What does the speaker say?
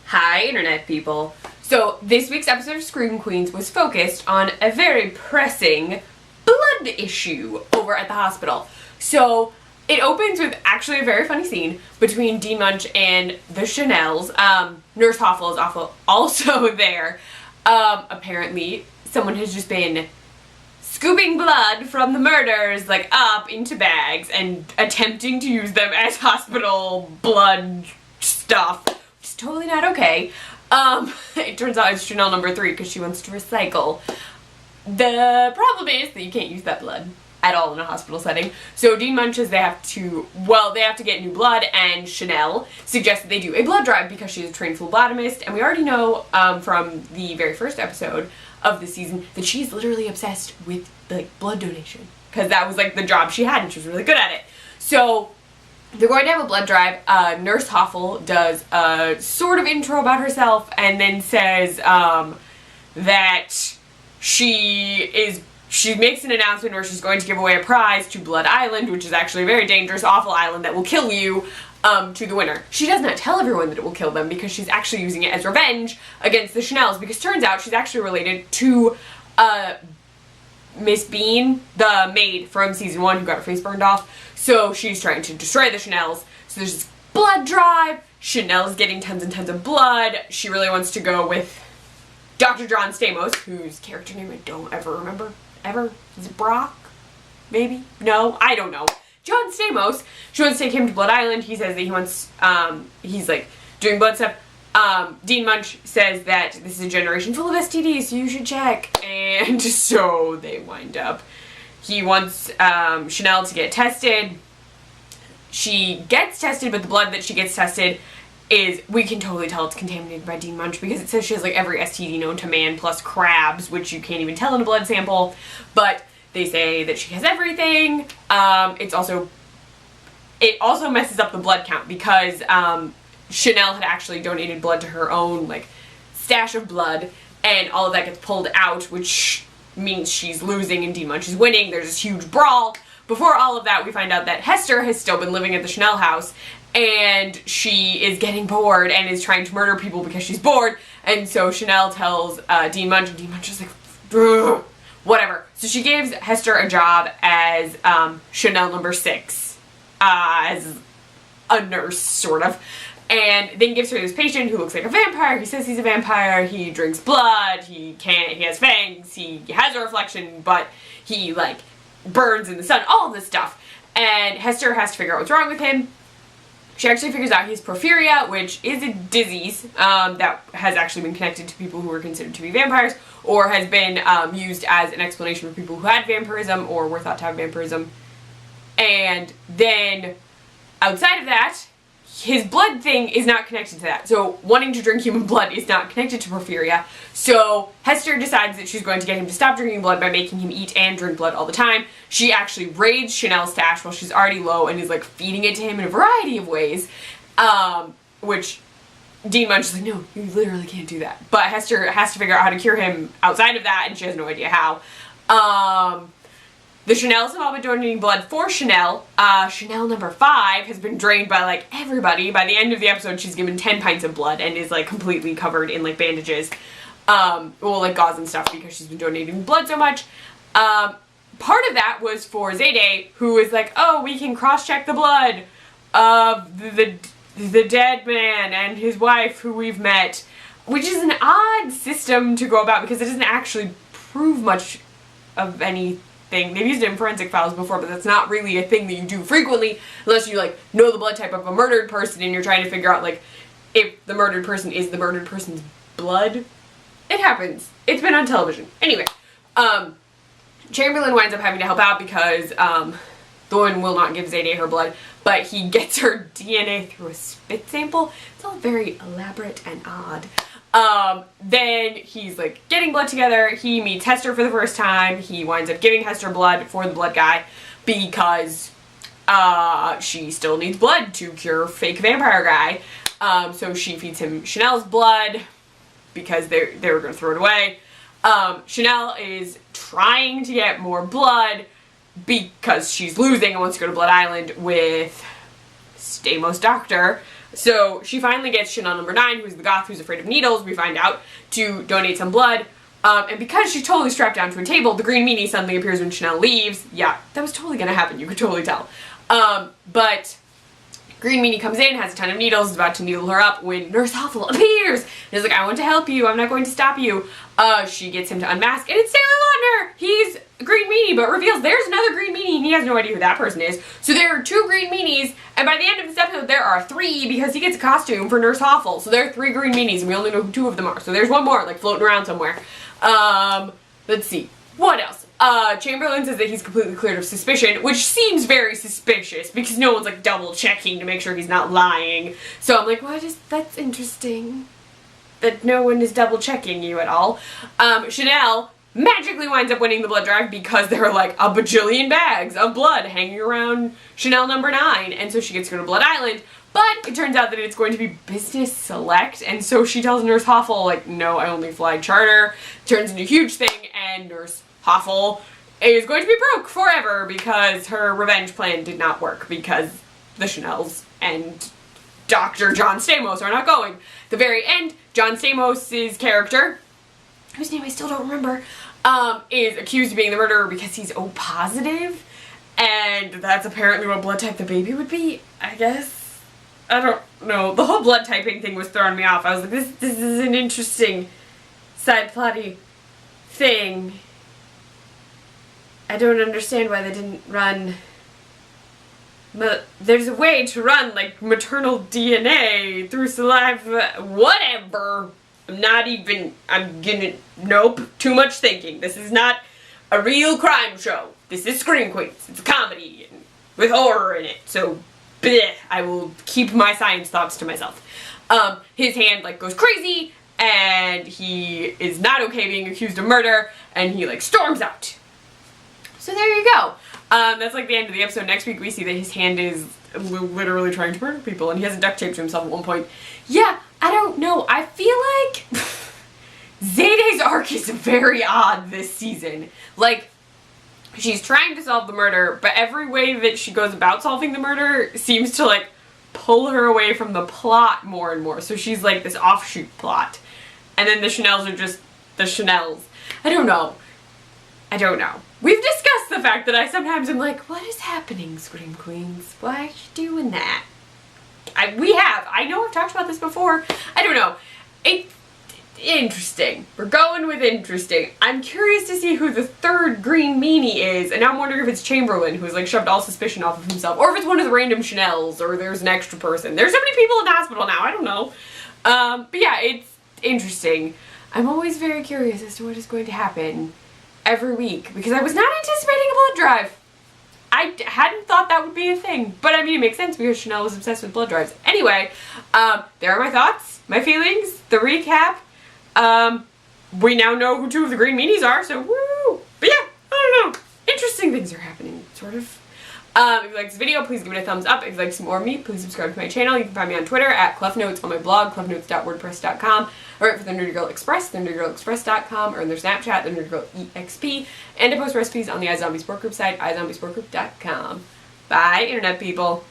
Hi, Internet people. So, this week's episode of Scream Queens was focused on a very pressing blood issue over at the hospital. So, it opens with actually a very funny scene between Dean Munch and the Chanels. Nurse Hoffel is also there. Apparently, someone has just been scooping blood from the murders, like, up into bags and attempting to use them as hospital blood stuff. Which is totally not okay. It turns out it's Chanel number 3 because she wants to recycle. The problem is that you can't use that blood at all in a hospital setting. So Dean Munch says they have to get new blood, and Chanel suggests that they do a blood drive because she's a trained phlebotomist, and we already know from the very first episode of the season that she's literally obsessed with blood donation because that was the job she had and she was really good at it. So they're going to have a blood drive. Nurse Hoffel does a sort of intro about herself and then says that she makes an announcement where she's going to give away a prize to Blood Island, which is actually a very dangerous, awful island that will kill you, to the winner. She does not tell everyone that it will kill them because she's actually using it as revenge against the Chanels, because turns out she's actually related to Miss Bean, the maid from season 1 who got her face burned off. So she's trying to destroy the Chanels. So there's this blood drive. Chanel's getting tons and tons of blood. She really wants to go with Dr. John Stamos, whose character name I don't ever remember. Ever? Is it Brock? Maybe? No? I don't know. John Stamos. She wants to take him to Blood Island. He says that he wants, he's doing blood stuff. Dean Munch says that this is a generation full of STDs, so you should check. And so they wind up. He wants Chanel to get tested. She gets tested, but the blood that she gets tested we can totally tell it's contaminated by Dean Munch because it says she has every STD known to man plus crabs, which you can't even tell in a blood sample. But they say that she has everything. It also messes up the blood count because Chanel had actually donated blood to her own stash of blood, and all of that gets pulled out, which means she's losing and Dean Munch is winning. There's this huge brawl. Before all of that, we find out that Hester has still been living at the Chanel house, and she is getting bored and is trying to murder people because she's bored. And so Chanel tells Dean Munch, and Dean Munch is like, ugh, whatever. So she gives Hester a job as Chanel number 6, as a nurse, sort of. And then gives her this patient who looks like a vampire. He says he's a vampire. He drinks blood. He has fangs. He has a reflection, but he burns in the sun. All of this stuff. And Hester has to figure out what's wrong with him. She actually figures out he's porphyria, which is a disease that has actually been connected to people who were considered to be vampires, or has been used as an explanation for people who had vampirism or were thought to have vampirism. And then outside of that, his blood thing is not connected to that. So wanting to drink human blood is not connected to porphyria. So Hester decides that she's going to get him to stop drinking blood by making him eat and drink blood all the time. She actually raids Chanel's stash while she's already low and is feeding it to him in a variety of ways. Which Dean Munch is like, no, you literally can't do that. But Hester has to figure out how to cure him outside of that, and she has no idea how. The Chanels have all been donating blood for Chanel. Chanel number 5 has been drained by everybody. By the end of the episode, she's given 10 pints of blood and is completely covered in bandages. Gauze and stuff because she's been donating blood so much. Part of that was for Zayday, who is oh, we can cross-check the blood of the dead man and his wife who we've met. Which is an odd system to go about because it doesn't actually prove much of anything. They've used it in forensic files before, but that's not really a thing that you do frequently unless you know the blood type of a murdered person and you're trying to figure out if the murdered person is the murdered person's blood. It happens. It's been on television. Anyway, Chamberlain winds up having to help out because Thorne will not give Zayday her blood, but he gets her DNA through a spit sample. It's all very elaborate and odd. Then he's getting blood together. He meets Hester for the first time. He winds up giving Hester blood for the blood guy because she still needs blood to cure fake vampire guy. So she feeds him Chanel's blood because they were going to throw it away. Chanel is trying to get more blood because she's losing and wants to go to Blood Island with Stamos' doctor. So she finally gets Chanel number 9, who's the goth who's afraid of needles, we find out, to donate some blood. And because she's totally strapped down to a table, the green meanie suddenly appears when Chanel leaves. Yeah, that was totally gonna happen, you could totally tell. But green meanie comes in, has a ton of needles, is about to needle her up when Nurse Hoffel appears. And is like, I want to help you, I'm not going to stop you. She gets him to unmask, and it's Sailor Lautner! He's green meanie, but reveals there's another green meanie, and he has no idea who that person is. So there are 2 green meanies, and by the end of this episode, there are 3, because he gets a costume for Nurse Hoffel. So there are 3 green meanies, and we only know who 2 of them are. So there's one more, like, floating around somewhere. Let's see. What else? Chamberlain says that he's completely cleared of suspicion, which seems very suspicious because no one's like double checking to make sure he's not lying. So I'm like, that's interesting. That no one is double checking you at all. Chanel magically winds up winning the blood drive because there are like a bajillion bags of blood hanging around Chanel number 9, and so she gets to go to Blood Island. But it turns out that it's going to be business select, and so she tells Nurse Hoffel, like, no, I only fly charter. Turns into a huge thing, and Nurse Hoffel is going to be broke forever because her revenge plan did not work because the Chanels and Dr. John Stamos are not going. At the very end, John Stamos' character, whose name I still don't remember, is accused of being the murderer because he's O positive, and that's apparently what blood type the baby would be, I guess. I don't know. The whole blood typing thing was throwing me off. I was like, this is an interesting side plotty thing. I don't understand why they didn't run. But there's a way to run like maternal DNA through saliva. Whatever. Nope. Too much thinking. This is not a real crime show. This is Scream Queens. It's a comedy with horror in it. So, bleh, I will keep my science thoughts to myself. His hand like goes crazy, and he is not okay being accused of murder, and he like storms out. So there you go. That's like the end of the episode. Next week we see that his hand is literally trying to murder people, and he has a duct tape to himself at one point. Yeah, I don't know. I feel like Zayde's arc is very odd this season. Like, she's trying to solve the murder, but every way that she goes about solving the murder seems to like pull her away from the plot more and more. So she's like this offshoot plot. And then the Chanels are just the Chanels. I don't know. We've discussed the fact that I sometimes am like, what is happening, Scream Queens? Why are you doing that? I know I've talked about this before. I don't know. Interesting. We're going with interesting. I'm curious to see who the 3rd green meanie is, and now I'm wondering if it's Chamberlain, who's like shoved all suspicion off of himself, or if it's one of the random Chanels, or there's an extra person. There's so many people in the hospital now, I don't know. But yeah, it's interesting. I'm always very curious as to what is going to happen every week, because I was not anticipating a blood drive. I hadn't thought that would be a thing, but I mean, it makes sense because Chanel was obsessed with blood drives. Anyway, there are my thoughts, my feelings, the recap. We now know who 2 of the green meanies are, so woo! But yeah, I don't know. Interesting things are happening, sort of. If you like this video, please give it a thumbs up. If you'd like some more of me, please subscribe to my channel. You can find me on Twitter at Kleffnotes, on my blog, kleffnotes.wordpress.com, or for the Nerdy Girl Express, thenerdygirlexpress.com, or in their Snapchat, the Nerdy Girl EXP, and I post recipes on the iZombie Sport Group site, iZombieSportGroup.com. Bye, Internet people.